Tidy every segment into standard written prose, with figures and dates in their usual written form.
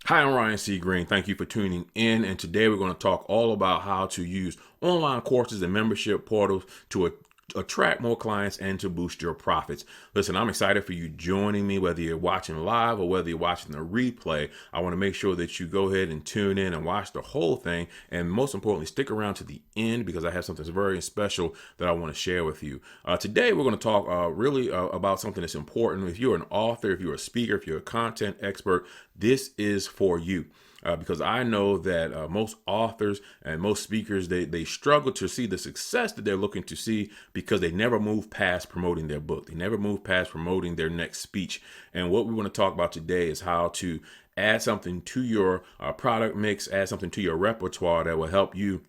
Hi, I'm Ryan C. Green. Thank you for tuning in. And today we're going to talk all about how to use online courses and membership portals to attract more clients and to boost your profits. Listen, I'm excited for you joining me, whether you're watching live or whether you're watching the replay. I want to make sure that you go ahead and tune in and watch the whole thing. And most importantly, stick around to the end because I have something very special that I want to share with you. Today, we're going to talk really about something that's important. If you're an author, if you're a speaker, if you're a content expert, this is for you. Because I know that most authors and most speakers, they struggle to see the success that they're looking to see because they never move past promoting their book. They never move past promoting their next speech. And what we want to talk about today is how to add something to your product mix, add something to your repertoire that will help you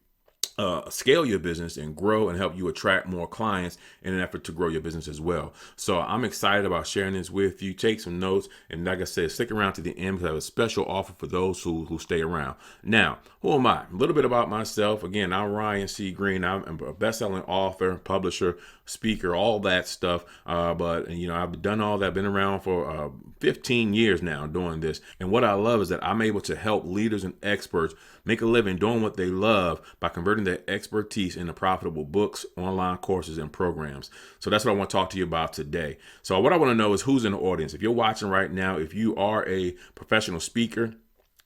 scale your business and grow and help you attract more clients in an effort to grow your business as well. So I'm excited about sharing this with you. Take some notes. And like I said, stick around to the end because I have a special offer for those who stay around. Now, who am I? A little bit about myself. Again, I'm Ryan C. Green. I'm a best-selling author, publisher, speaker, all that stuff. But I've done all that, been around for 15 years now doing this. And what I love is that I'm able to help leaders and experts make a living doing what they love by converting their expertise into profitable books, online courses, and programs. So that's what I want to talk to you about today. So what I want to know is who's in the audience. If you're watching right now, if you are a professional speaker,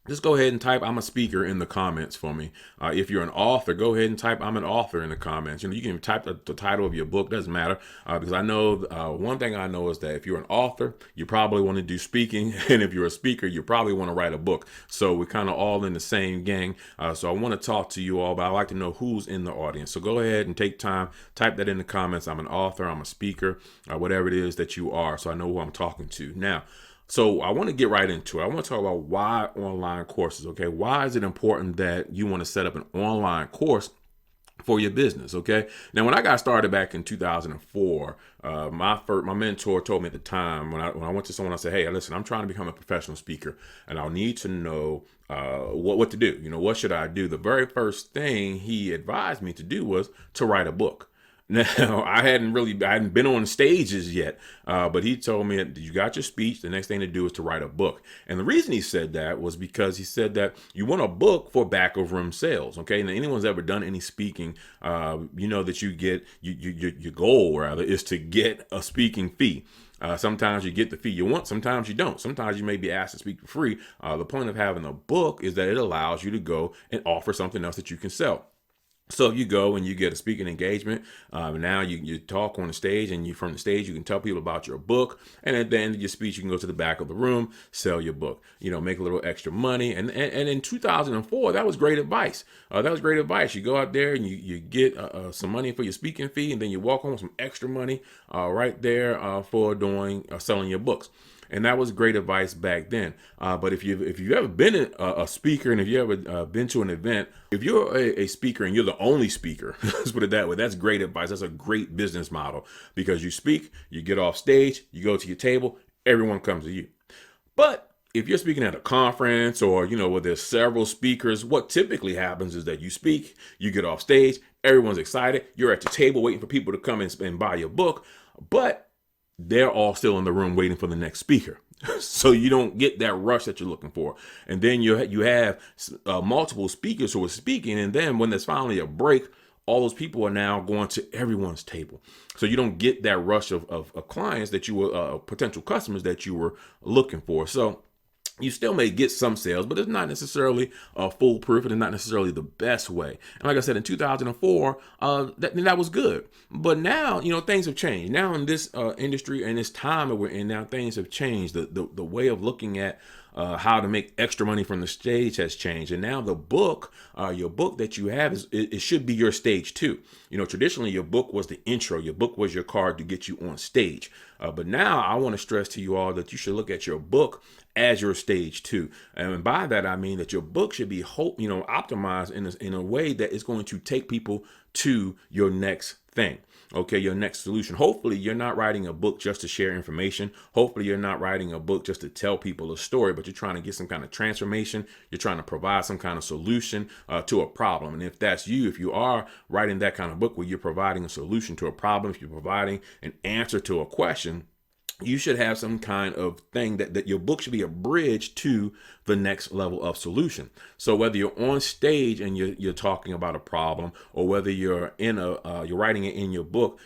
just go ahead and type "I'm a speaker" in the comments for me. If you're an author, go ahead and type "I'm an author" in the comments. You can even type the title of your book, doesn't matter. Because I know one thing I know is that if you're an author, you probably want to do speaking. And if you're a speaker, you probably want to write a book. So we're kind of all in the same gang. So I want to talk to you all, but I'd like to know who's in the audience. So go ahead and take time, type that in the comments. I'm an author, I'm a speaker, whatever it is that you are. So I know who I'm talking to. Now, so I want to get right into it. I want to talk about why online courses, okay? Why is it important that you want to set up an online course for your business, okay? Now, when I got started back in 2004, my mentor told me at the time when I went to someone, I said, "Hey, listen, I'm trying to become a professional speaker, and I'll need to know what to do. What should I do?" The very first thing he advised me to do was to write a book. Now, I hadn't been on stages yet, but he told me that you got your speech. The next thing to do is to write a book. And the reason he said that was because he said that you want a book for back of room sales. Okay. Now, anyone's ever done any speaking, you know that you get your goal rather is to get a speaking fee. Sometimes you get the fee you want, sometimes you don't. Sometimes you may be asked to speak for free. The point of having a book is that it allows you to go and offer something else that you can sell. So if you go and you get a speaking engagement, now you talk on the stage, and from the stage you can tell people about your book, and at the end of your speech you can go to the back of the room, sell your book, make a little extra money. And in 2004, that was great advice. You go out there and you get some money for your speaking fee, and then you walk home with some extra money right there for doing selling your books. And that was great advice back then. But if you've ever been a speaker, and if you ever been to an event, if you're a speaker and you're the only speaker, let's put it that way, that's great advice. That's a great business model because you speak, you get off stage, you go to your table, everyone comes to you. But if you're speaking at a conference or, where there's several speakers, what typically happens is that you speak, you get off stage, everyone's excited, you're at the table waiting for people to come and buy your book, but they're all still in the room waiting for the next speaker. So you don't get that rush that you're looking for. And then you have multiple speakers who are speaking. And then when there's finally a break, all those people are now going to everyone's table. So you don't get that rush of clients that you were, potential customers that you were looking for. So you still may get some sales, but it's not necessarily foolproof, and it's not necessarily the best way. And like I said, in 2004, that was good. But now, things have changed. Now in this industry and this time that we're in now, things have changed. The way of looking at how to make extra money from the stage has changed. And now the book, your book that you have, it should be your stage too. Traditionally your book was the intro. Your book was your card to get you on stage. But now I want to stress to you all that you should look at your book as your stage two. And by that, I mean that your book should be optimized in a way that is going to take people to your next thing. Okay, your next solution. Hopefully you're not writing a book just to share information. Hopefully you're not writing a book just to tell people a story, but you're trying to get some kind of transformation. You're trying to provide some kind of solution to a problem. And if that's you, if you are writing that kind of book where you're providing a solution to a problem, if you're providing an answer to a question, you should have some kind of thing that your book should be a bridge to the next level of solution. So whether you're on stage and you're talking about a problem, or whether you're in you're writing it in your book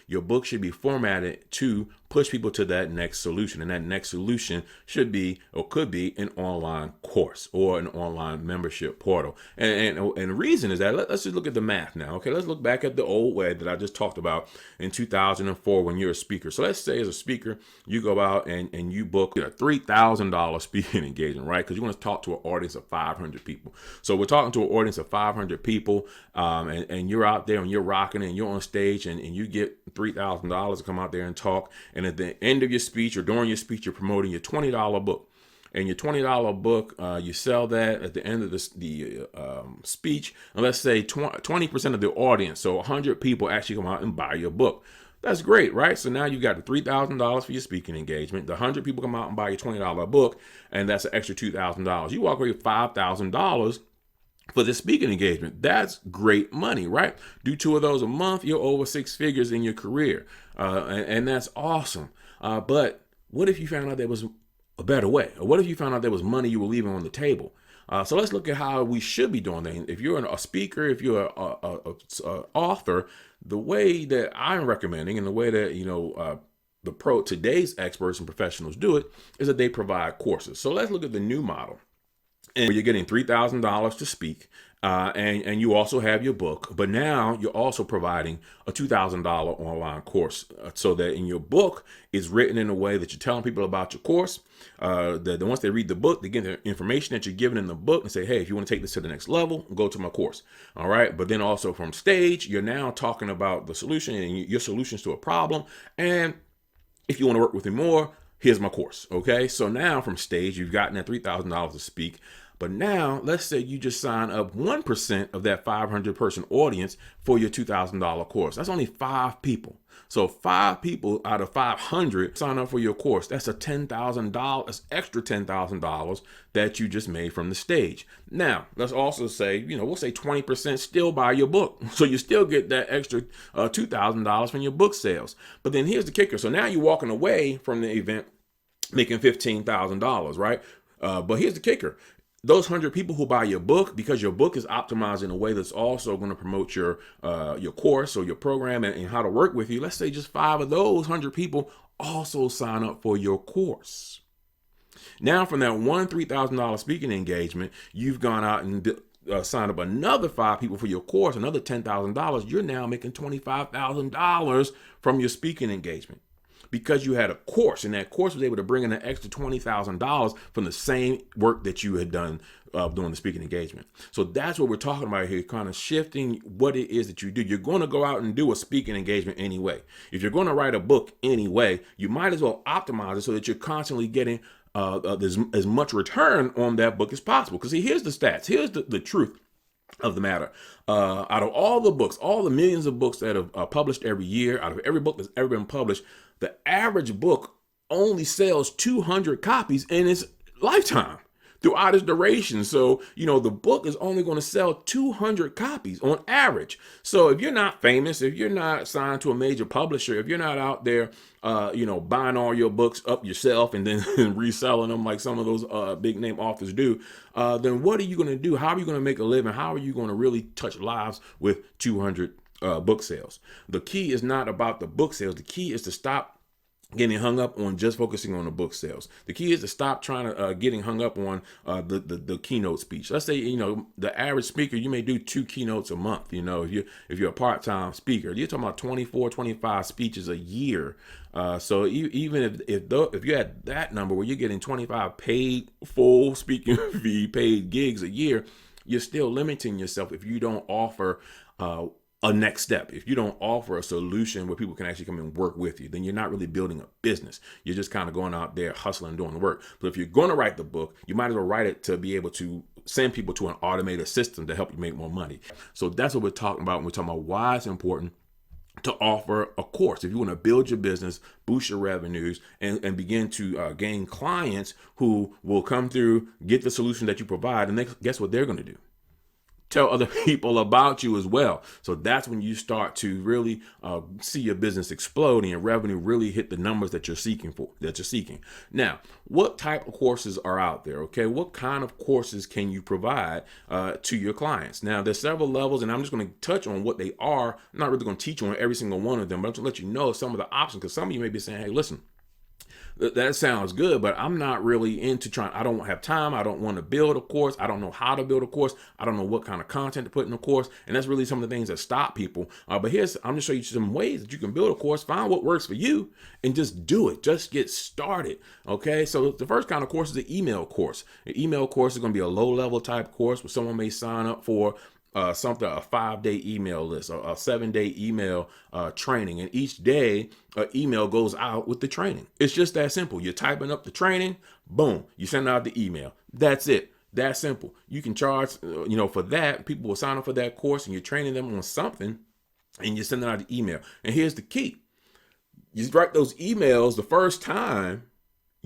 should be formatted to push people to that next solution. And that next solution should be, or could be, an online course or an online membership portal. And the reason is that let's just look at the math now. Okay, let's look back at the old way that I just talked about in 2004 when you're a speaker. So let's say as a speaker, you go out and you book a $3,000 speaking engagement, right? Because you want to talk to an audience of 500 people. So we're talking to an audience of 500 people, and you're out there and you're rocking and you're on stage and you get $3,000 to come out there and talk. And at the end of your speech or during your speech, you're promoting your $20 book. And your $20 book, you sell that at the end of the speech. And let's say 20% of the audience, so 100 people actually come out and buy your book. That's great, right? So now you got the $3,000 for your speaking engagement. The 100 people come out and buy your $20 book, and that's an extra $2,000. You walk away with $5,000 for the speaking engagement. That's great money, right? Do 2 of those a month, you're over 6 figures in your career. And that's awesome. But what if you found out there was a better way? Or what if you found out there was money you were leaving on the table? So let's look at how we should be doing things. If you're a speaker, if you're a author, the way that I'm recommending and the way that, today's experts and professionals do it is that they provide courses. So let's look at the new model. And you're getting $3,000 to speak, and you also have your book, but now you're also providing a $2,000 online course, so that in your book is written in a way that you're telling people about your course. That once they read the book, they get the information that you're giving in the book and say, hey, if you want to take this to the next level, go to my course. All right. But then also from stage, you're now talking about the solution and your solutions to a problem. And if you want to work with me more, here's my course. Okay. So now from stage, you've gotten that $3,000 to speak. But now let's say you just sign up 1% of that 500 person audience for your $2,000 course. That's only 5 people. So 5 people out of 500 sign up for your course. That's a $10,000, extra $10,000 that you just made from the stage. Now, let's also say, we'll say 20% still buy your book. So you still get that extra $2,000 from your book sales. But then here's the kicker. So now you're walking away from the event making $15,000, right? But here's the kicker. Those 100 people who buy your book, because your book is optimized in a way that's also going to promote your course or your program and how to work with you. Let's say just 5 of those 100 people also sign up for your course. Now from that one $3,000 speaking engagement, you've gone out and signed up another 5 people for your course, another $10,000. You're now making $25,000 from your speaking engagement, because you had a course, and that course was able to bring in an extra $20,000 from the same work that you had done during the speaking engagement. So that's what we're talking about here, kind of shifting what it is that you do. You're going to go out and do a speaking engagement anyway. If you're going to write a book anyway, you might as well optimize it so that you're constantly getting as much return on that book as possible. Because here's the stats. Here's the truth of the matter. Out of all the books, all the millions of books that are published every year, out of every book that's ever been published, the average book only sells 200 copies in its lifetime throughout its duration. So, the book is only going to sell 200 copies on average. So if you're not famous, if you're not signed to a major publisher, if you're not out there, buying all your books up yourself and then reselling them like some of those big name authors do, then what are you going to do? How are you going to make a living? How are you going to really touch lives with 200 book sales? The key is not about the book sales. The key is to stop getting hung up on just focusing on the book sales. The key is to stop trying to getting hung up on the keynote speech. Let's say the average speaker, you may do 2 keynotes a month. If you're a part-time speaker, you're talking about 24, 25 speeches a year. So even if you're at that number where you're getting 25 paid full speaking fee paid gigs a year, you're still limiting yourself if you don't offer a next step. If you don't offer a solution where people can actually come and work with you, then you're not really building a business. You're just kind of going out there hustling, doing the work. But if you're going to write the book, you might as well write it to be able to send people to an automated system to help you make more money. So that's what we're talking about when we're talking about why it's important to offer a course. If you want to build your business, boost your revenues, and begin to gain clients who will come through, get the solution that you provide, and guess what they're going to do? tell other people about you as well. So that's when you start to really see your business explode and your revenue really hit the numbers that you're seeking for, Now, what type of courses are out there? Okay, what kind of courses can you provide to your clients? Now, there's several levels, and I'm just going to touch on what they are. I'm not really going to teach on every single one of them, but I'm going to let you know some of the options, because some of you may be saying, hey, listen, that sounds good, but I'm not really into I don't have time. I don't want to build a course. I don't know how to build a course. I don't know what kind of content to put in a course. And that's really some of the things that stop people. But I'm going to show you some ways that you can build a course, find what works for you, and just do it. Just get started. Okay. So the first kind of course is the email course. An email course is going to be a low level type course where someone may sign up for a 5-day email list or a 7-day email training. And each day, an email goes out with the training. It's just that simple. You're typing up the training, boom, you send out the email. That's it. That simple. You can charge, for that. People will sign up for that course, and you're training them on something, and you're sending out the email. And here's the key. You write those emails the first time,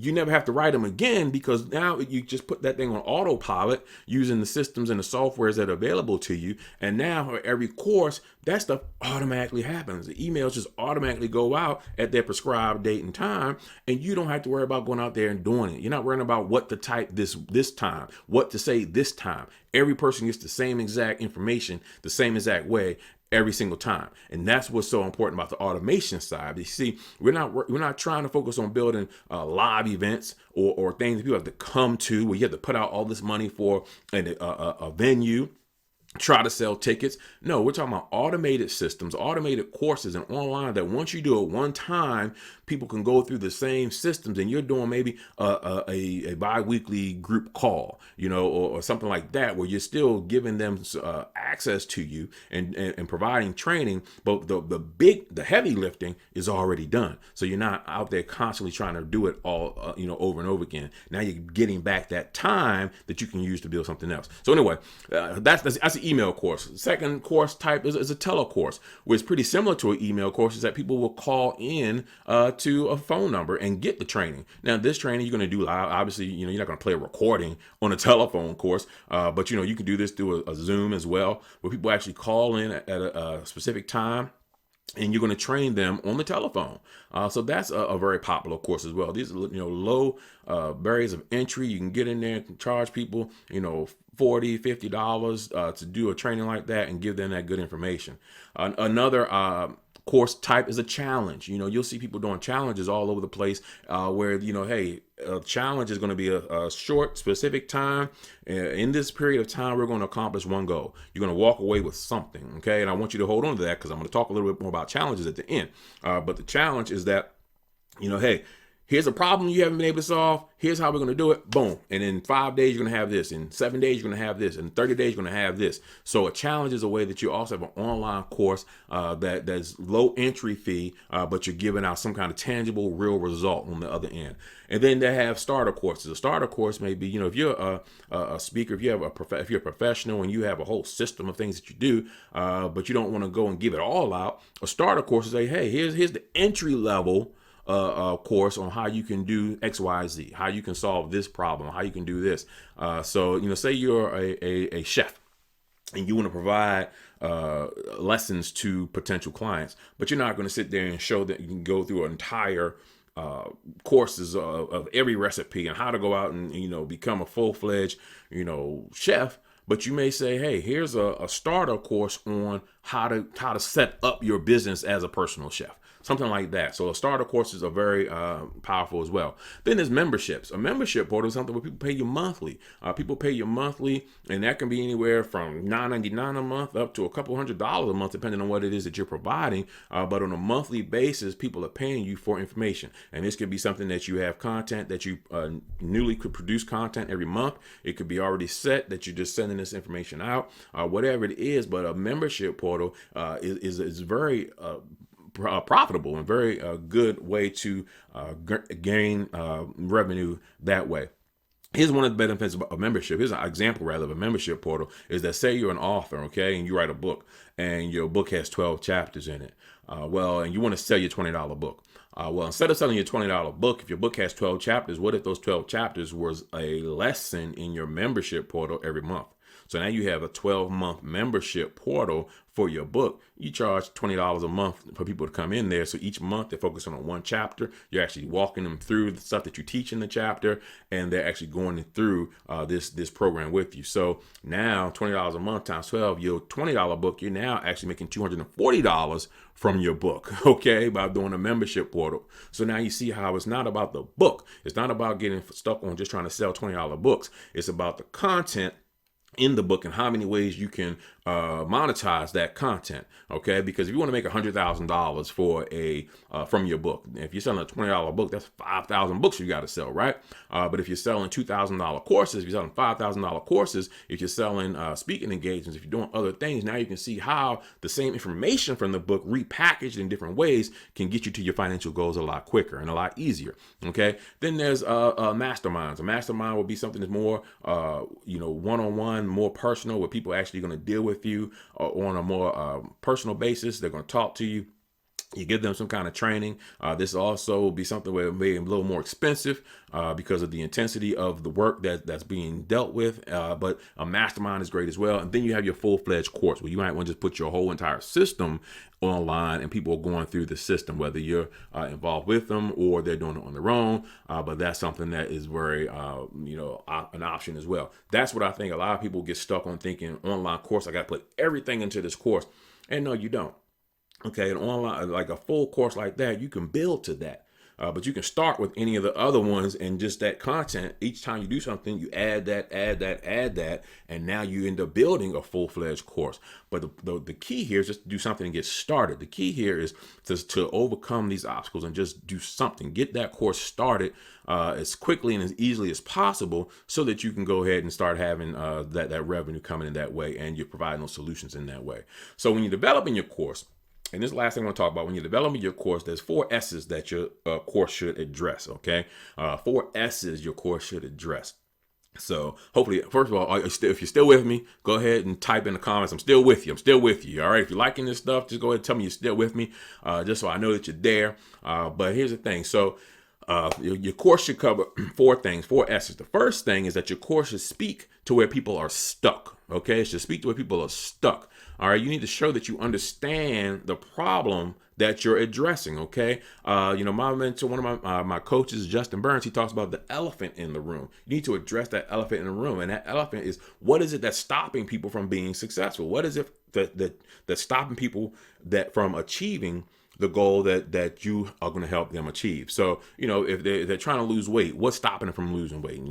you never have to write them again, because now you just put that thing on autopilot using the systems and the softwares that are available to you. And now for every course, that stuff automatically happens. The emails just automatically go out at their prescribed date and time, and you don't have to worry about going out there and doing it. You're not worrying about what to type this time, what to say this time. Every person gets the same exact information, the same exact way, every single time. And that's what's so important about the automation side. You see, we're not trying to focus on building live events or things that people have to come to, where you have to put out all this money for a venue, try to sell tickets. No, we're talking about automated systems, automated courses, and online that once you do it one time, people can go through the same systems, and you're doing maybe a bi-weekly group call, or something like that, where you're still giving them access to you and providing training, but the heavy lifting is already done. So you're not out there constantly trying to do it all, over and over again. Now you're getting back that time that you can use to build something else. So anyway, that's an email course. The second course type is a telecourse, which is pretty similar to an email course, is that people will call in to a phone number and get the training. Now, this training you're going to do live. Obviously, you're not going to play a recording on a telephone course, but you can do this through a Zoom as well, where people actually call in at a specific time, and you're going to train them on the telephone. So that's a very popular course as well. These are low barriers of entry. You can get in there and charge people $40, $50 to do a training like that and give them that good information. Another course type is a challenge. You'll see people doing challenges all over the place, where hey, a challenge is going to be a short, specific time. In this period of time, we're going to accomplish one goal. You're going to walk away with something, okay? And I want you to hold on to that, because I'm going to talk a little bit more about challenges at the end. But the challenge is that, hey, here's a problem you haven't been able to solve. Here's how we're going to do it. Boom. And in 5 days, you're going to have this. In 7 days, you're going to have this. In 30 days, you're going to have this. So a challenge is a way that you also have an online course that's low entry fee, but you're giving out some kind of tangible, real result on the other end. And then they have starter courses. A starter course may be, if you're a speaker, if you're a professional and you have a whole system of things that you do, but you don't want to go and give it all out, a starter course is hey, here's the entry level course on how you can do X, Y, Z, how you can solve this problem, how you can do this. So, say you're a chef and you want to provide lessons to potential clients, but you're not going to sit there and show that you can go through an entire courses of every recipe and how to go out and, become a full-fledged, chef. But you may say, hey, here's a starter course on how to set up your business as a personal chef. Something like that. So a starter courses are very powerful as well. Then there's memberships. A membership portal is something where people pay you monthly. People pay you monthly, and that can be anywhere from $9.99 a month up to a couple $100 a month, depending on what it is that you're providing. But on a monthly basis, people are paying you for information. And this could be something that you have content that you newly could produce content every month. It could be already set that you're just sending this information out, whatever it is. But a membership portal is very profitable and very good way to gain revenue that way. Here's one of the benefits of a membership. Here's an example, rather, of a membership portal is that, say you're an author, okay, and you write a book and your book has 12 chapters in it. And you want to sell your $20 book. Instead of selling your $20 book, if your book has 12 chapters, what if those 12 chapters was a lesson in your membership portal every month? So now you have a 12-month membership portal for your book. You charge $20 a month for people to come in there. So each month they're focusing on one chapter. You're actually walking them through the stuff that you teach in the chapter, and they're actually going through this program with you. So now $20 a month times 12, your $20 book, you're now actually making $240 from your book, okay, by doing a membership portal. So now you see how it's not about the book. It's not about getting stuck on just trying to sell $20 books. It's about the content in the book and how many ways you can monetize that content. Okay, because if you want to make $100,000 for from your book, if you're selling a $20 book, that's 5,000 books you got to sell, right? But if you're selling $2,000 courses, if you're selling $5,000 courses, if you're selling speaking engagements, if you're doing other things, now you can see how the same information from the book repackaged in different ways can get you to your financial goals a lot quicker and a lot easier. Okay, then there's masterminds. A mastermind will be something that's more one-on-one, more personal, where people are actually going to deal with you on a more personal basis. They're going to talk to you. You give them some kind of training. This also will be something where it may be a little more expensive because of the intensity of the work that's being dealt with. But a mastermind is great as well. And then you have your full-fledged course where you might want to just put your whole entire system online and people are going through the system, whether you're involved with them or they're doing it on their own. But that's something that is very, an option as well. That's what I think a lot of people get stuck on, thinking online course, I got to put everything into this course. And no, you don't. Okay, an online, like a full course like that, you can build to that. But you can start with any of the other ones and just that content. Each time you do something, you add that, and now you end up building a full-fledged course. But the key here is just to do something and get started. The key here is to overcome these obstacles and just do something. Get that course started as quickly and as easily as possible so that you can go ahead and start having that revenue coming in that way, and you're providing those solutions in that way. So when you're developing your course, and this is the last thing I want to talk about, when you're developing your course, there's 4 S's that your course should address, okay? 4 S's your course should address. So hopefully, first of all, if you're still with me, go ahead and type in the comments, I'm still with you. I'm still with you, all right? If you're liking this stuff, just go ahead and tell me you're still with me, just so I know that you're there. But here's the thing. So your course should cover 4 things, 4 S's. The first thing is that your course should speak to where people are stuck, okay? It should speak to where people are stuck. All right, you need to show that you understand the problem that you're addressing, okay? My mentor, one of my coaches, Justin Burns, he talks about the elephant in the room. You need to address that elephant in the room, and that elephant is, what is it that's stopping people from being successful? What is it that's stopping people from achieving the goal that you are going to help them achieve? So, if they're trying to lose weight, what's stopping them from losing weight?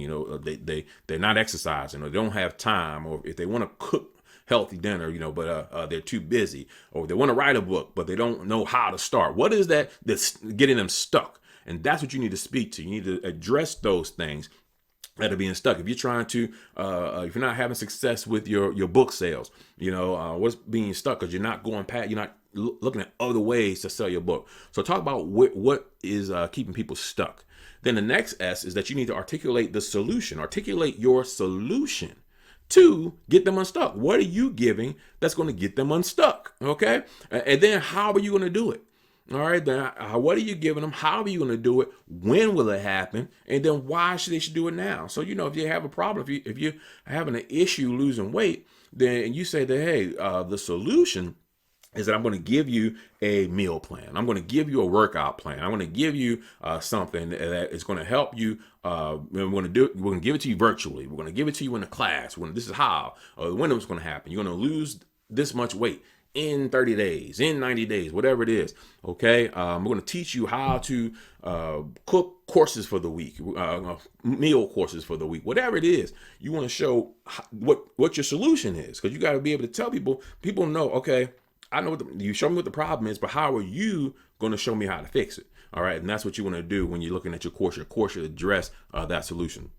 They're not exercising, or they don't have time, or if they want to cook healthy dinner, but they're too busy, or they want to write a book, but they don't know how to start. What is that's getting them stuck? And that's what you need to speak to. You need to address those things that are being stuck. If you're trying to, if you're not having success with your book sales, what's being stuck because you're not you're not looking at other ways to sell your book. So talk about what is keeping people stuck. Then the next S is that you need to articulate the solution. Articulate your solution to get them unstuck. What are you giving that's going to get them unstuck? Okay. And then how are you going to do it? All right. Then what are you giving them? How are you going to do it? When will it happen? And then why should they do it now? So, if you have a problem, if you're having an issue losing weight, then you say that, hey, the solution is that I'm going to give you a meal plan. I'm going to give you a workout plan. I'm going to give you something that is going to help you. We're going to give it to you virtually. We're going to give it to you in a class. This is how, when it's going to happen. You're going to lose this much weight in 30 days, in 90 days, whatever it is. Okay. We're going to teach you how to cook courses for the week, meal courses for the week, whatever it is. You want to show what your solution is, because you got to be able to tell people know, okay, I know you show me what the problem is, but how are you going to show me how to fix it? All right. And that's what you want to do when you're looking at your course. Your course should address that solution.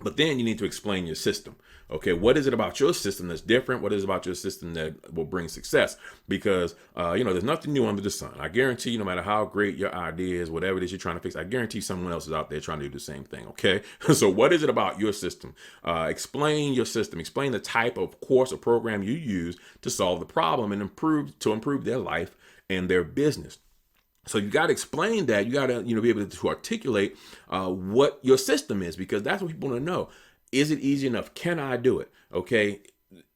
But then you need to explain your system. Okay, what is it about your system that's different? What is it about your system that will bring success? Because, there's nothing new under the sun. I guarantee you, no matter how great your idea is, whatever it is you're trying to fix, I guarantee someone else is out there trying to do the same thing. Okay, so what is it about your system? Explain your system. Explain the type of course or program you use to solve the problem and improve their life and their business. So you got to explain that. You got to, be able to articulate what your system is, because that's what people want to know. Is it easy enough? Can I do it? Okay.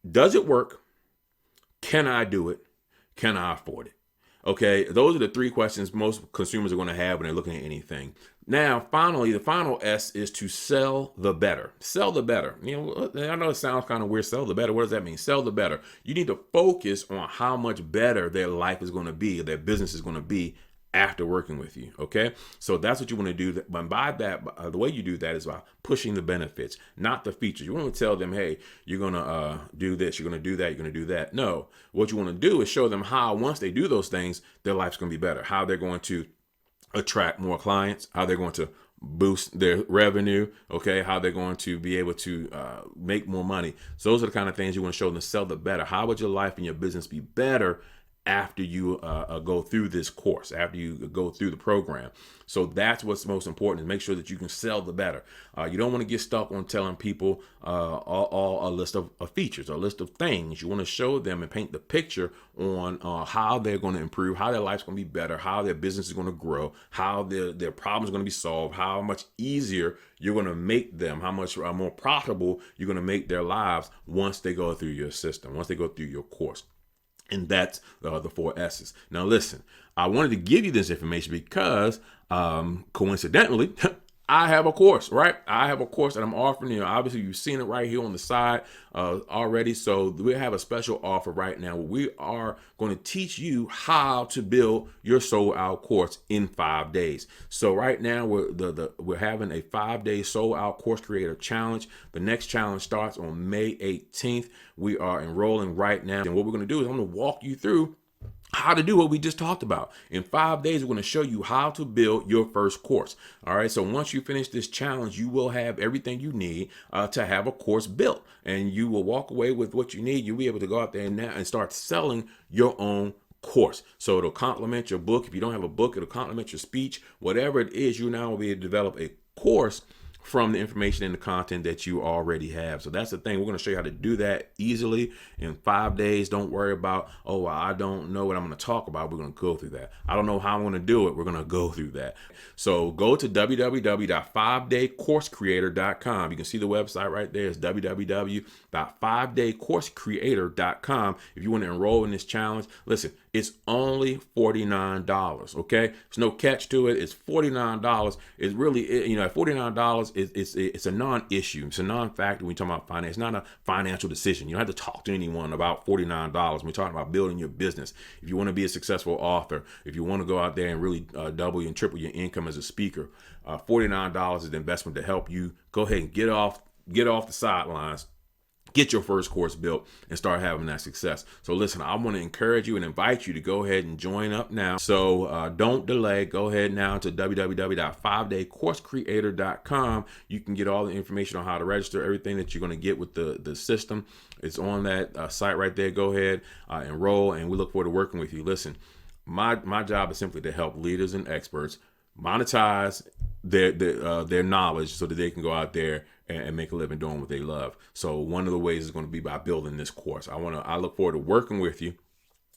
Does it work? Can I do it? Can I afford it? Okay, those are the three questions most consumers are going to have when they're looking at anything. Now, finally, the final S is to sell the better. Sell the better. I know it sounds kind of weird. Sell the better. What does that mean? Sell the better. You need to focus on how much better their life is going to be, their business is going to be after working with you. Okay, so that's what you want to do. But by that, the way you do that is by pushing the benefits, not the features. You want to tell them, hey, you're going to do this, you're going to do that, you're going to do that. No, what you want to do is show them how, once they do those things, their life's going to be better, how they're going to attract more clients, how they're going to boost their revenue, okay, how they're going to be able to make more money. So those are the kind of things you want to show them to sell the better. How would your life and your business be better after you go through this course, after you go through the program? So that's what's most important, is make sure that you can sell the better. You don't want to get stuck on telling people all a list of features or a list of things. You want to show them and paint the picture on how they're going to improve, how their life's going to be better, how their business is going to grow, how their problems are going to be solved, how much easier you're going to make them, how much more profitable you're going to make their lives once they go through your system, once they go through your course. And that's the 4 S's. Now, listen, I wanted to give you this information because coincidentally, I have a course, right? I have a course that I'm offering. Obviously, you've seen it right here on the side already. So we have a special offer right now where we are going to teach you how to build your sold out course in 5 days. So right now we're having a 5-day sold out course creator challenge. The next challenge starts on May 18th. We are enrolling right now. And what we're going to do is I'm going to walk you through how to do what we just talked about. In 5 days, we're going to show you how to build your first course. All right. So once you finish this challenge, you will have everything you need to have a course built, and you will walk away with what you need. You'll be able to go out there and start selling your own course. So it'll complement your book. If you don't have a book, it'll complement your speech. Whatever it is, you now will be able to develop a course from the information and the content that you already have. So that's the thing. We're going to show you how to do that easily in 5 days. Don't worry about, oh, well, I don't know what I'm going to talk about. We're going to go through that. I don't know how I'm going to do it. We're going to go through that. So go to www.5daycoursecreator.com. You can see the website right there. It's www.5daycoursecreator.com. If you want to enroll in this challenge, listen, it's only $49. Okay. There's no catch to it. It's $49. It's really, at $49, it's a non-issue. It's a non-factor when we talk about finance. It's not a financial decision. You don't have to talk to anyone about $49 when we're talking about building your business. If you want to be a successful author, if you want to go out there and really double and triple your income as a speaker, $49 is the investment to help you go ahead and get off the sidelines, get your first course built, and start having that success. So listen, I want to encourage you and invite you to go ahead and join up now. So don't delay. Go ahead now to www.5daycoursecreator.com. You can get all the information on how to register, everything that you're going to get with the system. It's on that site right there. Go ahead, enroll, and we look forward to working with you. Listen, my job is simply to help leaders and experts monetize their knowledge so that they can go out there and make a living doing what they love. So one of the ways is going to be by building this course. I look forward to working with you.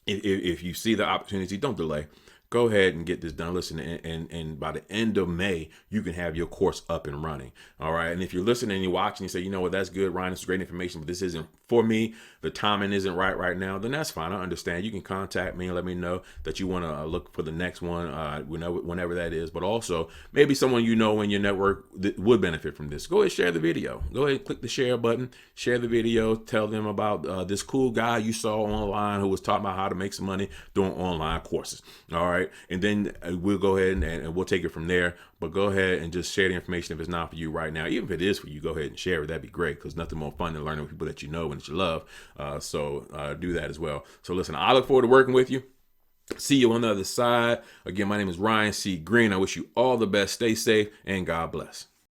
If you see the opportunity, don't delay. Go ahead and get this done. Listen, and by the end of May, you can have your course up and running. All right. And if you're listening and you're watching, you say, you know what, that's good, Ryan, it's great information, but this isn't for me. The timing isn't right now. Then that's fine. I understand. You can contact me and let me know that you want to look for the next one, whenever that is. But also, maybe someone you know in your network that would benefit from this. Go ahead and share the video. Go ahead and click the share button. Share the video. Tell them about this cool guy you saw online who was talking about how to make some money doing online courses. All right. And then we'll go ahead and we'll take it from there. But go ahead and just share the information if it's not for you right now. Even if it is for you, go ahead and share it. That'd be great, because nothing more fun than learning with people that you know and that you love. So do that as well. So listen, I look forward to working with you. See you on the other side. Again, my name is Ryan C. Green. I wish you all the best. Stay safe and God bless.